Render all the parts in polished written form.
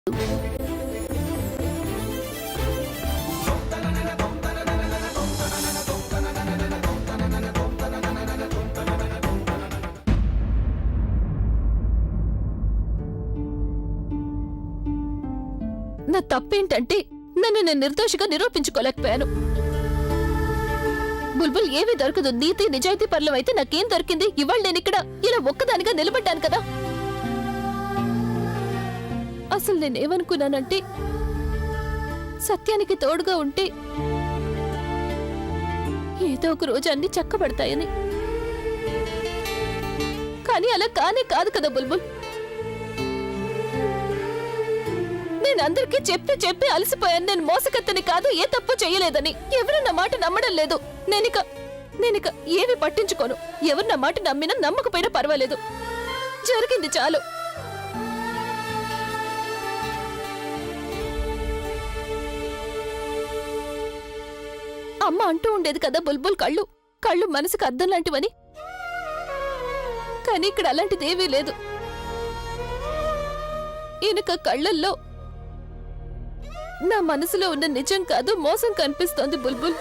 నా తప్పేంటంటే నన్ను నేను నిర్దోషిగా నిరూపించుకోలేకపోయాను. బుల్బుల్ ఏమీ దొరకదు. నీతి నిజాయితీ పరులం అయితే నాకేం దొరికింది? ఇవాళ నేనిక్కడ ఇలా ఒక్కదానిగా నిలబడ్డాను కదా. అసలు నేనేమనుకున్నానంటే సత్యానికి తోడుగా ఉంటే ఏదో ఒక రోజు అన్ని చక్కబడతాయని. కానీ అలా కానే కాదు కదా బుల్బుల్. నేను అందరికీ చెప్పి చెప్పి అలసిపోయాను. నేను మోసకత్తని కాదు, ఏ తప్పు చేయలేదని. ఎవరు నా మాట నమ్మడం లేదు. నేనిక ఏమి పట్టించుకోను. ఎవరు నా మాట నమ్మినా నమ్మకపోయినా పర్వాలేదు. జరిగింది చాలు. అమ్మ అంటూ ఉండేది కదా బుల్బుల్ కళ్ళు మనసుకు అద్దం లాంటివని. కానీ ఇక్కడ అలాంటిదేవీ లేదు. ఈయనక కళ్ళల్లో నా మనసులో ఉన్న నిజం కాదు, మోసం కనిపిస్తోంది బుల్బుల్.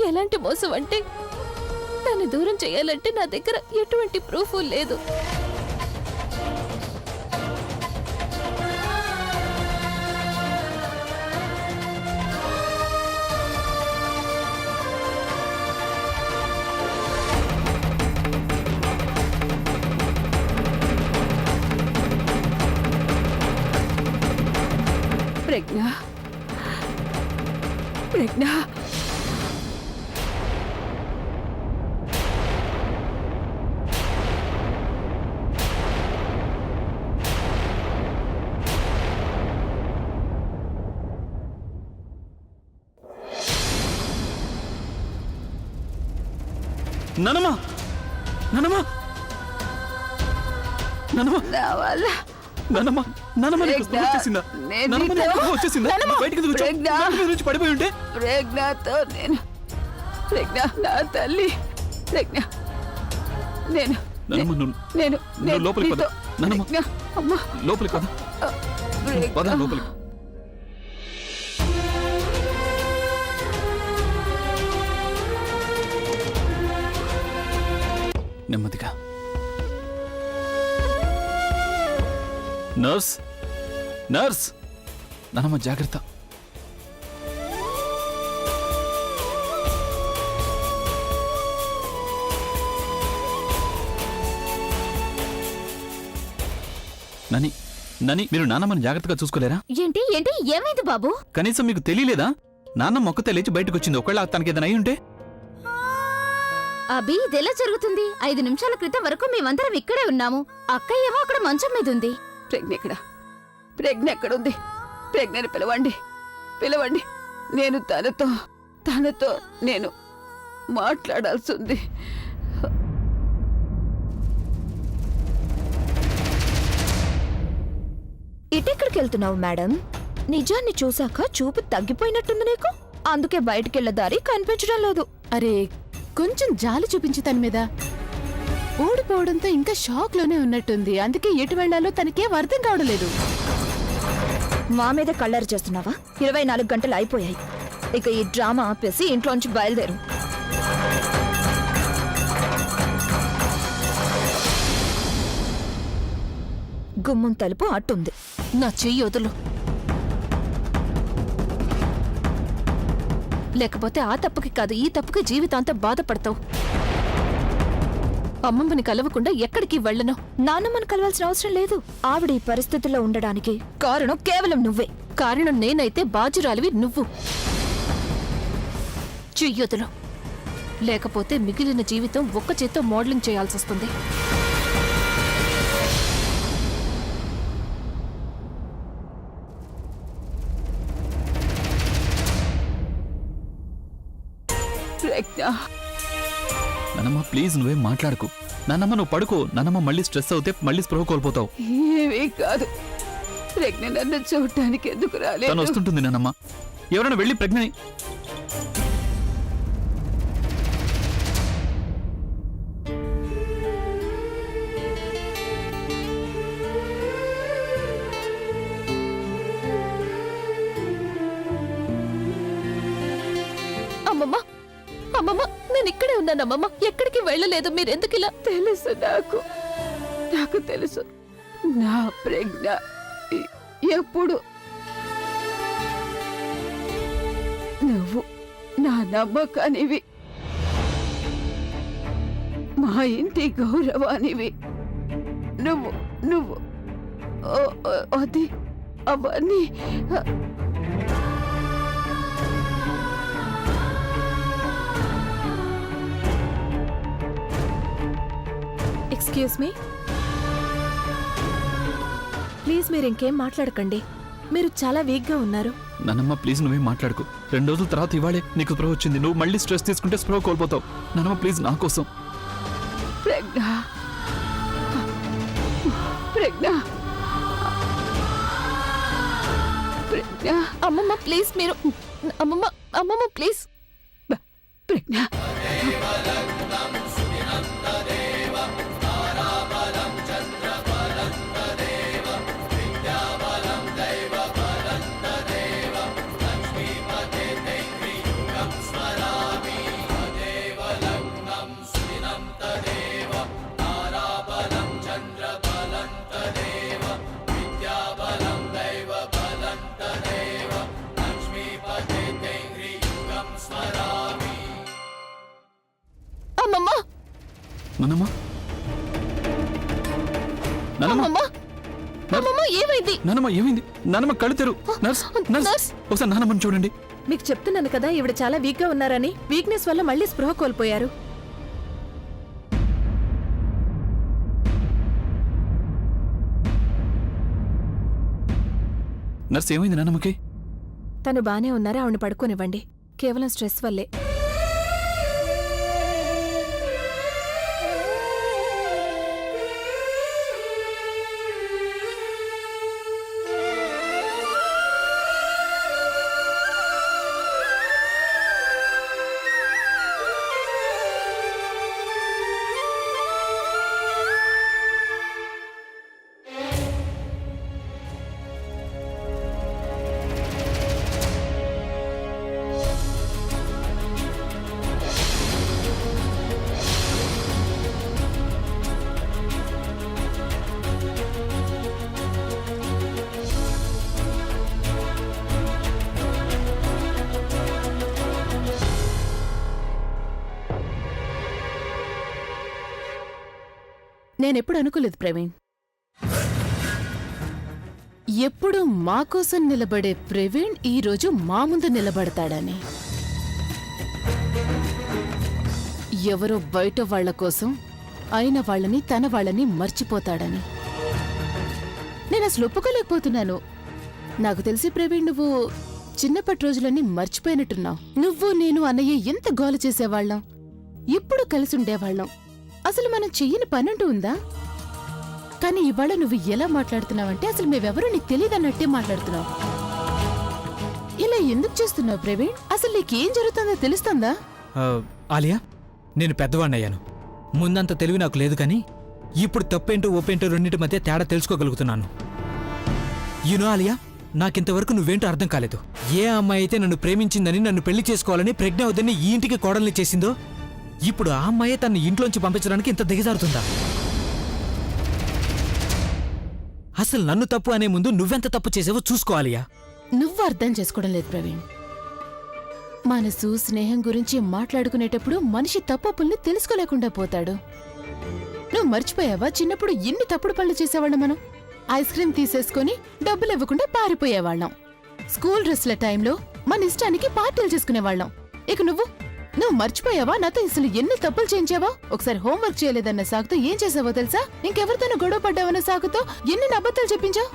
ఎలాంటి మోసం అంటే నన్ను దూరం చేయాలంటే నా దగ్గర ఎటువంటి ప్రూఫ్ లేదు. ప్రజ్ఞ నానమ్మ నానమ్మ నానమ్మ రావాలా? నానమ్మ నానమ్మ నీకు స్పృహ వచ్చేసిందా? నానమ్మ నీకు స్పృహ వచ్చేసిందా? బయటికి కూర్చో. మీద నుంచి పడిపోయి ఉంటే ప్రజ్ఞతో ప్రజ్ఞ నా తల్లి. ప్రజ్ఞ నువ్వు లోపలికి పద. నానమ్మ లోపలికి పద. పద లోపలికి. నెమ్మదిగా. నర్స్ నర్స్ నానమ్మ జాగ్రత్త. నని నని మీరు నాన్నమ్మని జాగ్రత్తగా చూసుకోలేరా? ఏంటి ఏమైంది బాబు? కనీసం మీకు తెలియలేదా? నాన్నమ్మ ఒక్కతే లేచి బయటకు వచ్చింది. ఒకవేళ తనకి ఏదైనా అయి ఉంటే? అభి ఇదెలా జరుగుతుంది? 5 నిమిషాల క్రితం వరకు మేమందరం ఇక్కడే ఉన్నాము. అక్కయ్య ఏమో అక్కడ మంచం మీద ఉంది. ప్రజ్ఞ ఎక్కడుంది? ప్రజ్ఞని పిలవండి. నేను తనతో నేను మాట్లాడాల్సి ఉంది. ఇటెక్కడికి వెళ్తున్నావు మేడం? నిజాన్ని చూశాక చూపు తగ్గిపోయినట్టుంది నీకు. అందుకే బయటికెళ్లే దారి కనిపించడం లేదు. అరే కొంచెం జాలి చూపించి తన మీద. ఓడిపోవడంతో ఇంకా షాక్ లోనే ఉన్నట్టుంది. అందుకే ఎటు వెళ్లాలో తనకేం అర్థం కావడం లేదు. మా మీద కళ్ళారు చేస్తున్నావా? 24 గంటలు అయిపోయాయి. ఇక ఈ డ్రామా ఆపేసి ఇంట్లోంచి బయలుదేరు. గుమ్మం తలుపు అట్టుంది. నా చెయ్యి వదులు. లేకపోతే ఆ తప్పుకి కాదు, ఈ తప్పుకి జీవితాంతం బాధపడతావు. అమ్మమ్మని కలవకుండా ఎక్కడికి వెళ్ళను. నాన్నమ్మని కలవాల్సిన అవసరం లేదు. ఆవిడ ఈ పరిస్థితుల్లో ఉండడానికి కారణం కేవలం నువ్వే. కారణం నేనైతే బాజురాలివి నువ్వు. చెయ్యొదులు. లేకపోతే మిగిలిన జీవితం ఒక్క చేత్తో మోడలింగ్ చేయాల్సి వస్తుంది. నానమ్మ ప్లీజ్ నువ్వేం మాట్లాడకు. నానమ్మ నువ్వు పడుకో. నానమ్మ మళ్ళీ స్ట్రెస్ అవుతే మళ్ళీ స్పృహ కోల్పోతావు. ఏమీ కాదు. ప్రజ్ఞ నన్ను చూడటానికి ఎందుకు రాలేదు? తను వస్తుంటుంది నానమ్మ. ఎవరైనా వెళ్ళి ప్రజ్ఞని. అమ్మమ్మ నేను ఇక్కడే ఉన్నాను అమ్మమ్మ, ఎక్కడికి వెళ్ళలేదు. మీరెందుకు ఇలా? తెలుసు నాకు తెలుసు. నా ప్రజ్ఞ ఎప్పుడు నువ్వు నా నమ్మకానివి, మా ఇంటి గౌరవానివి. నువ్వు నువ్వు అది అవన్నీ ఎక్స్క్యూజ్ మీ, ప్లీజ్ మీరు ఇంకేం మాట్లాడకండి. మీరు చాలా వీక్ గా ఉన్నారు. నానమ్మ ప్లీజ్ నువ్వేం మాట్లాడుకో. 2 రోజుల తర్వాత ఇవాళే నీకు స్పృహ వచ్చింది. నువ్వు మళ్ళీ స్ట్రెస్ తీసుకుంటే స్పృహ కోల్పోతావు. నానమ్మ ప్లీజ్ నా కోసం. ప్రజ్ఞ ప్రజ్ఞ ప్రజ్ఞ అమ్మమ్మ ప్లీజ్ మీరు, అమ్మమ్మ అమ్మమ్మ ప్లీజ్. ప్రజ్ఞ అమ్మమ్మ నానమ్మ నానమ్మ అమ్మమ్మ అమ్మమ్మ ఏమైంది? నానమ్మ ఏమైంది? నానమ్మ కళ్ళు తెరు. Nurse nurse. నర్స్ ఒకసారి నానమ్మని చూడండి. మీకు చెప్తున్నాను కదా ఈవిడ చాలా వీక్ గా ఉన్నారని. వీక్నెస్ వల్ల మళ్ళీ స్పృహ కోల్పోయారు. నర్స్ ఏమైంది నానమ్మకి? తను బానే ఉన్నారా? ఆవిడ పడుకోనివ్వండి. కేవలం స్ట్రెస్ వల్లే. నేనెప్పుడు అనుకోలేదు ప్రవీణ్, ఎప్పుడు మా కోసం నిలబడే ప్రవీణ్ ఈరోజు మా ముందు నిలబడతాడని. ఎవరో బయట వాళ్ల కోసం అయిన వాళ్ళని తన వాళ్ళని మర్చిపోతాడని నేను అసలు ఒప్పుకోలేకపోతున్నాను. నాకు తెలిసి ప్రవీణ్ నువ్వు చిన్నప్పటి రోజులన్నీ మర్చిపోయినట్టున్నావు. నువ్వు నేను అన్నయ్య ఎంత గోల చేసేవాళ్ళం, ఇప్పుడు కలిసి ఉండేవాళ్ళం. అసలు మనం చెయ్యని పనంటూ ఉందా? కానీ ఇవాళ నువ్వు ఎలా మాట్లాడుతున్నావంటే అసలు మేమెవరూ నీకు తెలియదన్నట్టే మాట్లాడుతున్నావు. ఇలా ఎందుకు చేస్తున్నావు ప్రవీణ్? అసలు నీకేం జరుగుతుందో తెలుస్తుందా? ఆలియా, నేను పెద్దవాణ్ణయ్యాను. ముందంత తెలివి నాకు లేదు, కానీ ఇప్పుడు తప్పేంటో ఒప్పేంటో రెండింటి మధ్య తేడా తెలుసుకోగలుగుతున్నాను. యూనో ఆలియా, నాకింతవరకు నువ్వేంటో అర్థం కాలేదు. ఏ అమ్మాయి అయితే నన్ను ప్రేమించిందని, నన్ను పెళ్లి చేసుకోవాలని ప్రజ్ఞ వద్దని ఈ ఇంటికి కోడల్ని చేసిందో, ఇప్పుడు ఆ అమ్మాయే తన ఇంట్లోంచి పంపించడానికి ఇంత దిగజారుతుందా? అసలు నన్ను తప్పు అనే ముందు నువ్వెంత తప్పు చేసావో చూసుకోవాలియా. నువ్వు అర్థం చేసుకోవడం లేదు ప్రవీణ్. మనసు స్నేహం గురించి మాట్లాడుకునేటప్పుడు మనిషి తప్పుల్ని తెలుసుకోలేకుండా పోతాడు. నువ్వు మర్చిపోయావా చిన్నప్పుడు ఎన్ని తప్పుడు పనులు చేసేవాళ్ళం మనం? ఐస్ క్రీమ్ తీసేసుకుని డబ్బులు ఇవ్వకుండా పారిపోయేవాళ్ళం. స్కూల్ డ్రెస్ల టైంలో మన ఇష్టానికి పార్టీలు చేసుకునేవాళ్ళం. ఇక నువ్వు మర్చిపోయావా నాతో అసలు ఎన్ని తప్పులు చేయించావా? ఒకసారి హోంవర్క్ చేయలేదన్న సాకుతో ఏం చేసావో తెలుసా? ఇంకెవరితోనూ గొడవ పడ్డావన్న సాకుతో ఎన్ని అబద్ధాలు చెప్పించావు?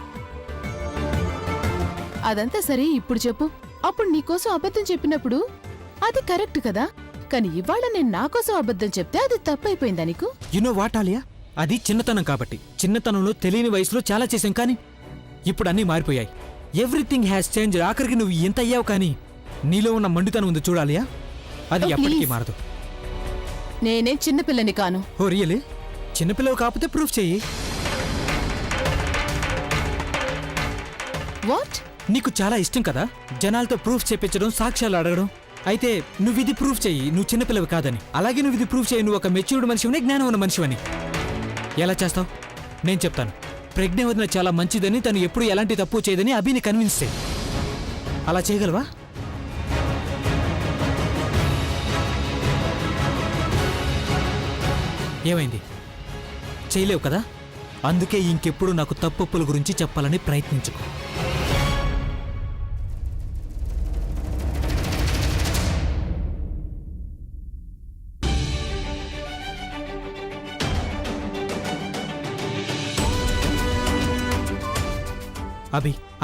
అదంతా సరే, ఇప్పుడు చెప్పు. అప్పుడు నీకోసం అబద్ధం చెప్పినప్పుడు అది కరెక్ట్ కదా, కానీ ఇవాళ నేను నా కోసం అబద్ధం చెప్తే అది తప్పైపోయిందా నీకు? యునో వాట్ ఆలియా, అది చిన్నతనం కాబట్టి. చిన్నతనంలో తెలియని వయసులో చాలా చేశాం, కానీ ఇప్పుడు అన్నీ మారిపోయాయి. Everything has change. ఆఖరికి నువ్వు ఎంత అయ్యావు, కానీ నీలో ఉన్న మండుతనం ఉంది చూడాలియా, అది ఎప్పటికీ మారదు. నేనే చిన్నపిల్లని కాను. Oh really? చిన్నపిల్లవు కాకపోతే ప్రూఫ్ చెయ్యి. వాట్? నీకు చాలా ఇష్టం కదా జనాలతో ప్రూఫ్ చెప్పించడం, సాక్ష్యాలు అడగడం. అయితే నువ్వు ఇది ప్రూఫ్ చెయ్యి నువ్వు చిన్నపిల్లవి కాదని. అలాగే నువ్వు ఇది ప్రూఫ్ చేయి నువ్వు ఒక మెచ్యూర్డ్ మనిషివని, జ్ఞానం ఉన్న మనిషివని. ఎలా చేస్తావు? నేను చెప్తాను. ప్రజ్ఞ వదిన చాలా మంచిదని, తను ఎప్పుడు ఎలాంటి తప్పు చేయదని అభిని కన్విన్స్ చేయి. అలా చేయగలవా? ఏమైంది? చేయలేవు కదా? అందుకే ఇంకెప్పుడు నాకు తప్పుల గురించి చెప్పాలని ప్రయత్నించుకో.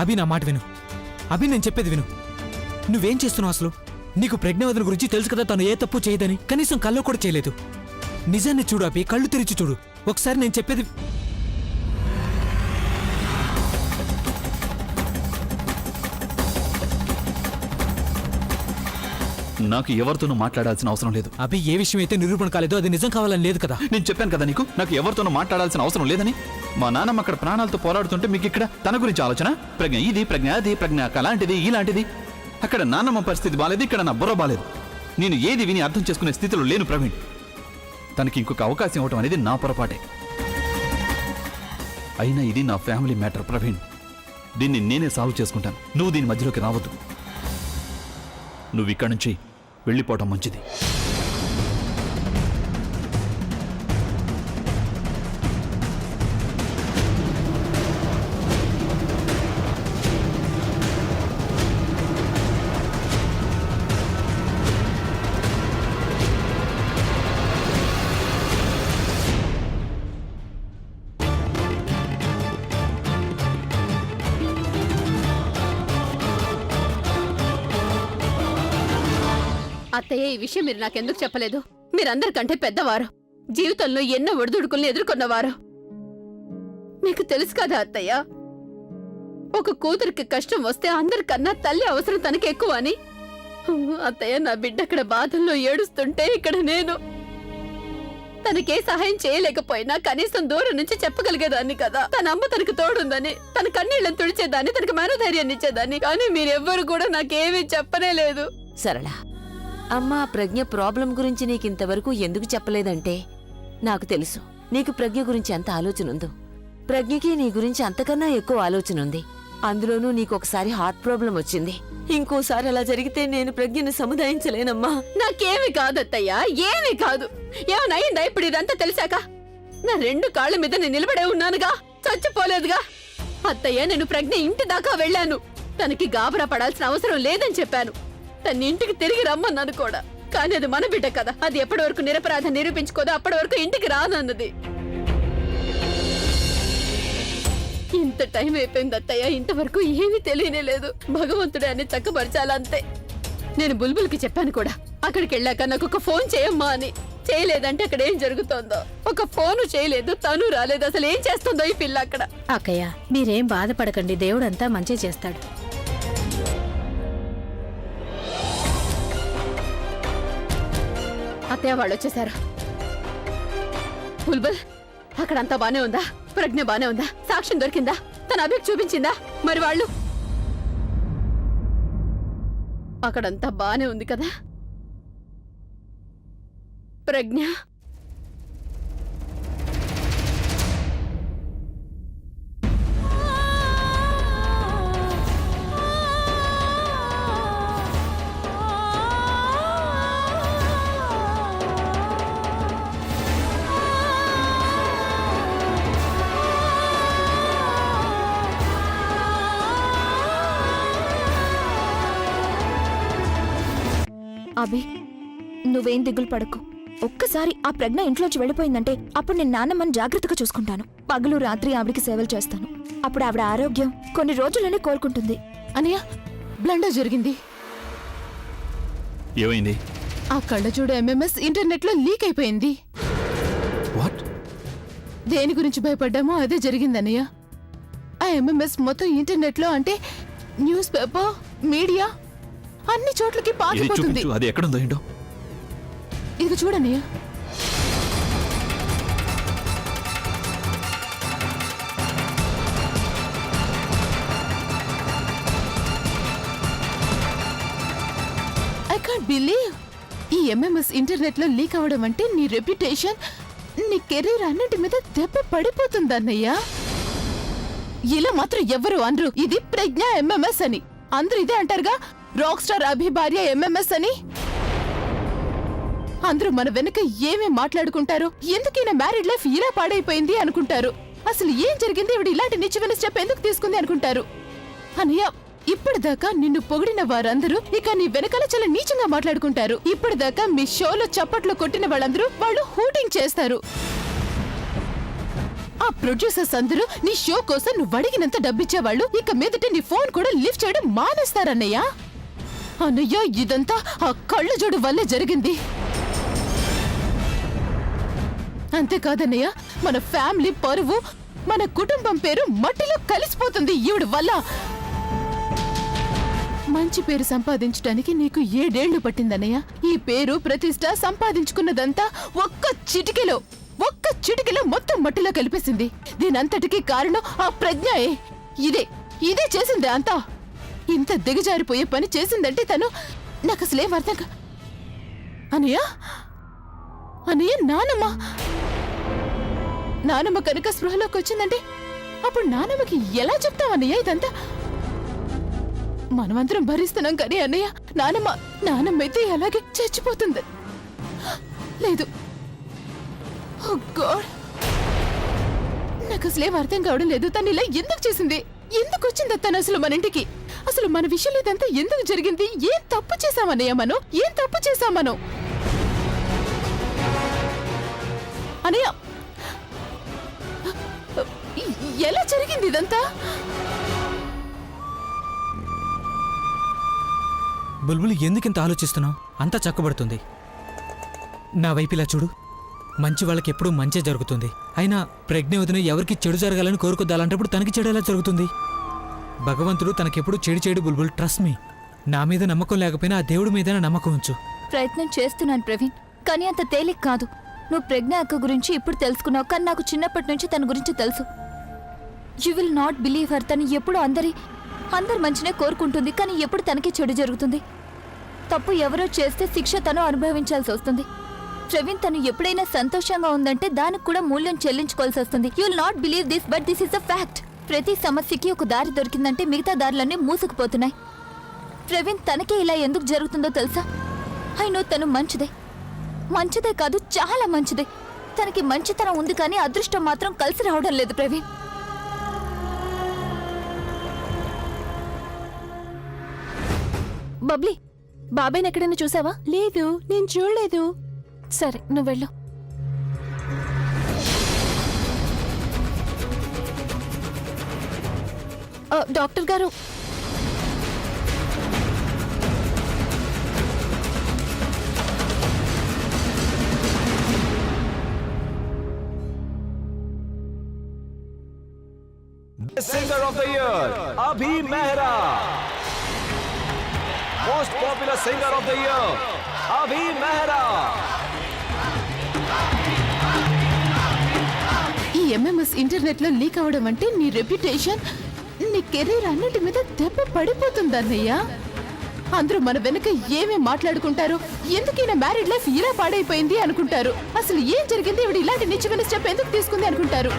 అభి నా మాట విను. అభి నేను చెప్పేది విను. నువ్వేం చేస్తున్నావు అసలు? నీకు ప్రజ్ఞావదన గురించి తెలుసు కదా, తను ఏ తప్పు చేయదని. కనీసం కల్లో కూడా చేయలేదు. నిజాన్ని చూడు అభి, కళ్ళు తెరిచి చూడు ఒకసారి. నేను చెప్పేది నాకు ఎవరితోనూ మాట్లాడాల్సిన అవసరం లేదు. అభి, ఏ విషయం అయితే నిరూపణ కాలేదో అది నిజం కావాలని లేదు కదా. నేను చెప్పాను కదా నీకు, నాకు ఎవరితోనూ మాట్లాడాల్సిన అవసరం లేదని. మా నాన్నమ్మ అక్కడ ప్రాణాలతో పోరాడుతుంటే మీకు ఇక్కడ తన గురించి ఆలోచన. ప్రజ్ఞ ఇది, ప్రజ్ఞ అది, ప్రజ్ఞ అలాంటిది ఇలాంటిది. అక్కడ నాన్నమ్మ పరిస్థితి బాలేదు, ఇక్కడ నా బుర్ర బాలేదు. నేను ఏది విని అర్థం చేసుకునే స్థితిలో లేను ప్రవీణ్. తనకి ఇంకొక అవకాశం ఇవ్వటం అనేది నా పొరపాటే. అయినా ఇది నా ఫ్యామిలీ మ్యాటర్ ప్రవీణ్. దీన్ని నేనే సాల్వ్ చేసుకుంటాను. నువ్వు దీని మధ్యలోకి రావద్దు. నువ్వు ఇక్కడి నుంచి వెళ్ళిపోవటం మంచిది. అత్తయ్య, ఈ విషయం మీరు నాకెందుకు చెప్పలేదు? మీరందరికంటే పెద్దవారు, జీవితంలో ఎన్నో ఒడిదుడుకుల్ని ఎదుర్కొన్నవారు. మీకు తెలుసు కదా అత్తయ్య, ఒక కూతురికి కష్టం వస్తే అందరికన్నా తల్లి అవసరం తనకి ఎక్కువ అని. అత్తయ్య, నా బిడ్డ అక్కడ బాధల్లో ఏడుస్తుంటే ఇక్కడ నేను తనకే సహాయం చేయలేకపోయినా కనీసం దూరం నుంచి చెప్పగలిగేదాన్ని కదా. తన అమ్మ తనకు తోడుందని, తన కన్నీళ్లను తుడిచేదాన్ని, తనకు మనోధైర్యాన్ని ఇచ్చేదాన్ని. కానీ మీరెవ్వరు కూడా నాకేమీ చెప్పనే లేదు. సరళ, అమ్మా ప్రజ్ఞ ప్రాబ్లం గురించి నీకింతవరకు ఎందుకు చెప్పలేదంటే, నాకు తెలుసు నీకు ప్రజ్ఞ గురించి ఎంత ఆలోచన ఉందో. ప్రజ్ఞకి నీ గురించి అంతకన్నా ఎక్కువ ఆలోచన ఉంది. అందులోనూ నీకొకసారి హార్ట్ ప్రాబ్లం వచ్చింది. ఇంకోసారి అలా జరిగితే నేను ప్రజ్ఞను సముదాయించలేనమ్మా. నాకేమి కాదత్తయ్యా, ఏమీ కాదు. ఏమనయిందా ఇప్పుడు ఇదంతా తెలిసాక? నా రెండు కాళ్ళ మీద నేను నిలబడే ఉన్నానుగా, చచ్చిపోలేదుగా. అత్తయ్య, నేను ప్రజ్ఞ ఇంటి దాకా వెళ్ళాను. తనకి గాబరా పడాల్సిన అవసరం లేదని చెప్పాను. తన ఇంటికి తిరిగి రమ్మన్నాను కూడా. కానీ అది మన బిడ్డ కదా, అది ఎప్పటి వరకు నిరపరాధం నిరూపించుకోదో అప్పటి వరకు ఇంటికి రానన్నది. ఇంత టైం అయిపోయింది అత్తయ్య, ఇంతవరకు ఏమీ తెలియనే లేదు. భగవంతుడే అని చక్కపరచాలంతే. నేను బుల్బుల్కి చెప్పాను కూడా, అక్కడికి వెళ్ళాక నాకు ఒక ఫోన్ చేయమ్మా అని. చేయలేదంటే అక్కడ ఏం జరుగుతోందో. ఒక ఫోను చేయలేదు, తను రాలేదు. అసలు ఏం చేస్తుందో ఈ పిల్ల అక్కడ. అక్కయ్య, మీరేం బాధపడకండి, దేవుడంతా మంచి చేస్తాడు. అత్తయ్య, వాళ్ళు వచ్చేసారు. బుల్బుల్, అక్కడంతా బానే ఉందా? ప్రజ్ఞ బానే ఉందా? సాక్ష్యం దొరికిందా? తన అభికి చూపించిందా? మరి వాళ్ళు అక్కడంతా బానే ఉంది కదా? ప్రజ్ఞ అభి, నువ్వేం దిగులు పడకు. ఒక్కసారి ఆ ప్రజ్ఞ ఇంట్లోంచి వెళ్ళిపోయిందంటే అప్పుడు నేను నాన్నమ్మని జాగ్రత్తగా చూసుకుంటాను. పగలు రాత్రి ఆవిడికి సేవలు చేస్తాను. అప్పుడు ఆవిడ ఆరోగ్యం కొన్ని రోజుల్లోనే కోలుకుంటుంది. అనయ్య, బ్లండర్ జరిగింది. ఏమైంది? ఆ కళ్ళజోడు ఎంఎంఎస్ ఇంటర్నెట్ లో లీక్ అయిపోయింది. వాట్? దేని గురించి భయపడ్డామో అదే జరిగిందన్నయ్య. ఆ ఎంఎంఎస్ మొత్తం ఇంటర్నెట్ లో, అంటే న్యూస్ పేపర్, మీడియా అన్ని చోట్లకి పాకిపోతుంది. అది ఎక్కడుందో ఏంటో. ఇది చూడన్నయ్య. ఐ కాంట్ బిలీవ్ ఈ ఎంఎంఎస్ ఇంటర్నెట్ లో లీక్ అవడం అంటే నీ రెప్యుటేషన్, నీ కెరీర్ అన్నింటి మీద దెబ్బ పడిపోతుందన్నయ్యా. ఇలా మాత్రం ఎవరు అనరు ఇది ప్రజ్ఞ ఎంఎంఎస్ అని. అందరూ ఇదే అంటారుగా, రాక్ స్టార్ అభి భార్య ఎంఎంఎస్ అని. అందరూ మన వెనక ఏమేం మాట్లాడుకుంటారో, ఎందుకైనా మ్యారీడ్ లైఫ్ ఇలా పాడైపోయింది అనుకుంటారు. అసలు ఏం జరిగింది, ఇవిడ ఇలాంటి నిత్యమైన స్టెప్ ఎందుకు తీసుకుంది అనుకుంటారు. అనయ్య, ఇప్పటిదాకా నిన్ను పొగిడిన వారందరూ ఇక నీ వెనకాల చాలా నీచంగా మాట్లాడుకుంటారు. ఇప్పటిదాకా మీ షోలో చప్పట్లు కొట్టిన వాళ్ళందరూ వాళ్ళు హూటింగ్ చేస్తారు. ఆ ప్రొడ్యూసర్స్ అందరూ నీ షో కోసం నువ్వు అడిగినంత డబ్బిచ్చేవాళ్ళు ఇక మీదట నీ ఫోన్ కూడా లిఫ్ట్ చేయడం మానేస్తారన్నయ్య. అన్నయ్య, ఇదంతా ఆ కళ్ళ జోడు వల్లే జరిగింది. అంతేకాదన్నయ్య, మన ఫ్యామిలీ పరువు, మన కుటుంబం పేరు మట్టిలో కలిసిపోతుంది ఈవిడ వల్ల. మంచి పేరు సంపాదించడానికి నీకు 7 ఏళ్లు పట్టిందన్నయ్య. ఈ పేరు ప్రతిష్ట సంపాదించుకున్నదంతా ఒక్క చిటికెలో మొత్తం మట్టిలో కలిపేసింది. దీనంతటికీ కారణం ఆ ప్రజ్ఞయే. ఇదే చేసిందే అంతా. ఇంత దిగజారిపోయే పని చేసిందంటే తను నాకు అసలేం అర్థం అనయ్య, నానమ్మ కనుక స్పృహలోకి వచ్చిందంటే అప్పుడు నానమ్మకి ఎలా చెప్తామన్నయ్య ఇదంతా? మనమందరం భరిస్తున్నాం కానీ అన్నయ్య, నానమ్మ అయితే అలాగే చచ్చిపోతుంది. లేదు, ఓ గాడ్, నాకు అసలేం అర్థం కావడం లేదు. తను ఇలా ఎందుకు చేసింది? ఎందుకు వచ్చింది తను అసలు మన ఇంటికి? అసలు మన విషయంలో ఇదంతా ఎందుకు జరిగింది? ఏం తప్పు చేశామన్నయ్య మనం? ఏం తప్పు చేశాం మనం? అన్నయ్య, ఎలా జరిగింది ఇదంతా? బుల్బుల్, ఎందుకింత ఆలోచిస్తున్నావు? అంతా చక్కబడుతుంది. నా వైపు ఇలా చూడు. మంచి వాళ్ళకి ఎప్పుడూ మంచే జరుగుతుంది. అయినా ప్రజ్ఞ వదిన ఎవరికి చెడు జరగాలని కోరుకొద్దాలంటప్పుడు తనకి చెడు ఎలా జరుగుతుంది? భగవంతుడు తనకెప్పుడు చెడు చేయడు బుల్బుల్. Trust me. నా మీద నమ్మకం లేకపోయినా ఆ దేవుడి మీద నమ్మకం ఉంచు. ప్రయత్నం చేస్తున్నాను ప్రవీణ్, కానీ అంత తేలిక కాదు. నువ్వు ప్రజ్ఞ అక్క గురించి ఇప్పుడు తెలుసుకున్నావు, కానీ నాకు చిన్నప్పటి నుంచి తన గురించి తెలుసు. You will not believe her. తను ఎప్పుడు అందరి మంచినే కోరుకుంటుంది, కానీ ఎప్పుడు తనకి చెడు జరుగుతుంది. తప్పు ఎవరో చేస్తే శిక్ష తను అనుభవించాల్సి వస్తుంది. ప్రవీణ్, తను ఎప్పుడైనా సంతోషంగా ఉందంటే దానికి కూడా మూల్యం చెల్లించుకోవాల్సి వస్తుంది. You will not believe this, but this is a fact. ప్రతి సమస్యకి ఒక దారి దొరికిందంటే మిగతా దారులన్నీ మూసుకుపోతున్నాయి. ప్రవీణ్, తనకే ఇలా ఎందుకు జరుగుతుందో తెలుసా? అయినో తను మంచిదే కాదు, చాలా మంచిదే. తనకి మంచితనం ఉంది, కానీ అదృష్టం మాత్రం కలిసి రావడం లేదు ప్రవీణ్. బబ్లీ, బాబాయ్ని ఎక్కడైనా చూసావా? లేదు, నేను చూడలేదు. సరే, నువ్వు వెళ్ళు. డాక్టర్ గారు, Singer of the year, Abhi Mehra. Most popular singer of the year, Abhi Mehra. ఈ ఎంఎంఎస్ ఇంటర్నెట్ లో లీక్ అవడం అంటే నీ రెప్యుటేషన్, నీ కెరీర్ అన్నిటి మీద దెబ్బ పడిపోతుందన్నయ్య. అందరూ మన వెనక ఏమేం మాట్లాడుకుంటారో, ఎందుకైనా మ్యారీడ్ లైఫ్ ఇలా పాడైపోయింది అనుకుంటారు. అసలు ఏం జరిగింది, ఇవిడ ఇలాంటి నిత్యమైన స్టెప్ ఎందుకు తీసుకుంది అనుకుంటారు.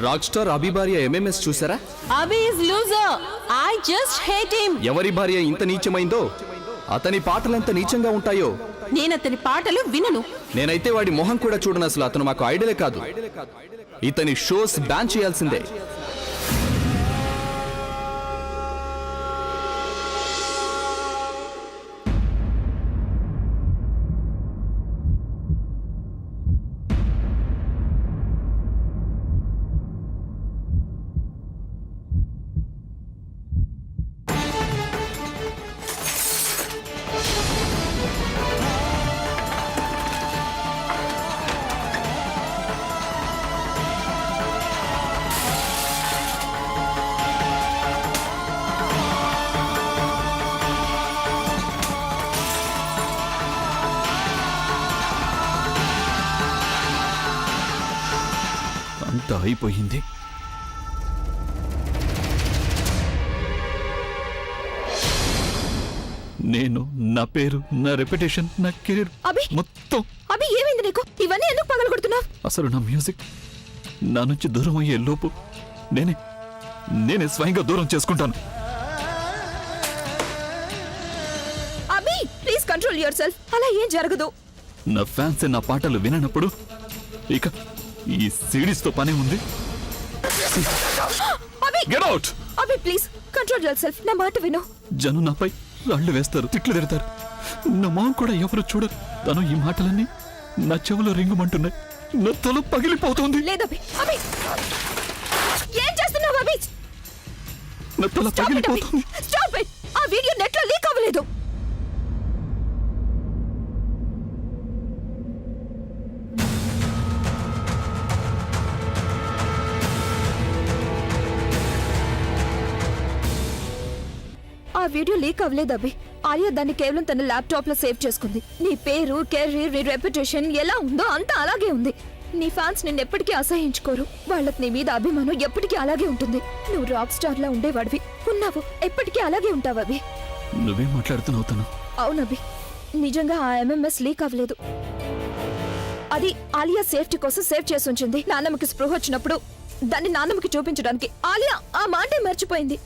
రాక్ స్టార్ అభి భార్య ఎంఎంఎస్ చూసారా? Abhi is loser. I just hate him. ఎవరి భార్య ఇంత నీచమైందో, అతని పాటలెంత నీచంగా ఉంటాయో. నేను అతని పాటలు వినను. నేనైతే వాడి మొహం కూడా చూడను. అసలు అతను మాకు ఐడలే కాదు. ఇతని షోస్ బ్యాన్ చేయాల్సిందే. అంతా అయిపోయింది. నేను, నా పేరు, నా రెప్యుటేషన్, నా కెరీర్ అభి! మొత్తం. అభి ఏమైంది నీకు? ఇవన్నీ ఎందుకు పగలగొడుతున్నావు? అసలు నా మ్యూజిక్ నా నుంచి దూరం అయ్యే లోపు నేనే స్వయంగా దూరం చేసుకుంటాను. అభి ప్లీజ్ కంట్రోల్ యువర్ సెల్ఫ్. అలా ఏం జరగదు. నా ఫ్యాన్స్ నా పాటలు విననప్పుడు ఇక ఈ సిడీస్ తో పనే ఉంది. Abhi! Get out! Abhi please control your yourself మాట విను. జనం నాపై రాళ్లు వేస్తారు, తిట్లు తిడతారు. నా మొహం కూడా ఎవరు చూడరు. తను ఈ మాటలన్నీ నా చెవులో రింగుమంటున్నాయి. నా తల పగిలిపోతుంది. లేదభి. అభి ఏం చేస్తున్నావు అభి? నా తల పగిలిపోతుంది. Stop it. ఆ వీడియో నెట్ లో లీక్ అవ్వలేదు. ఆ వీడియో లీక్ అవ్వలేదు అభి. ఆలియా దాన్ని కేవలం తన ల్యాప్టాప్ లో సేవ్ చేసుకుంది. నీ పేరు, కెరీర్, నీ రెప్యుటేషన్ ఎలా ఉందో అంతా అలాగే ఉంది. నీ ఫ్యాన్స్ నిన్ను ఎప్పటికీ అసహించుకోరు. వాళ్ళకి నీ మీద అభిమానం ఎప్పటికీ అలాగే ఉంటుంది. నువ్వు రాక్ స్టార్ లా ఉండేవాడివి, ఉన్నావు, ఎప్పటికీ అలాగే ఉంటావు అభి. నువ్వేం మాట్లాడుతున్నావు తను? అవునభి, నిజంగా ఆ ఎంఎంఎస్ లీక్ అవ్వలేదు. అది ఆలియా సేఫ్టీ కోసం సేవ్ చేసి ఉంచింది. నాన్నమ్మకి స్పృహ వచ్చినప్పుడు దాన్ని నాన్నమ్మకి చూపించడానికి. ఆలియా ఆ మాటే మర్చిపోయింది.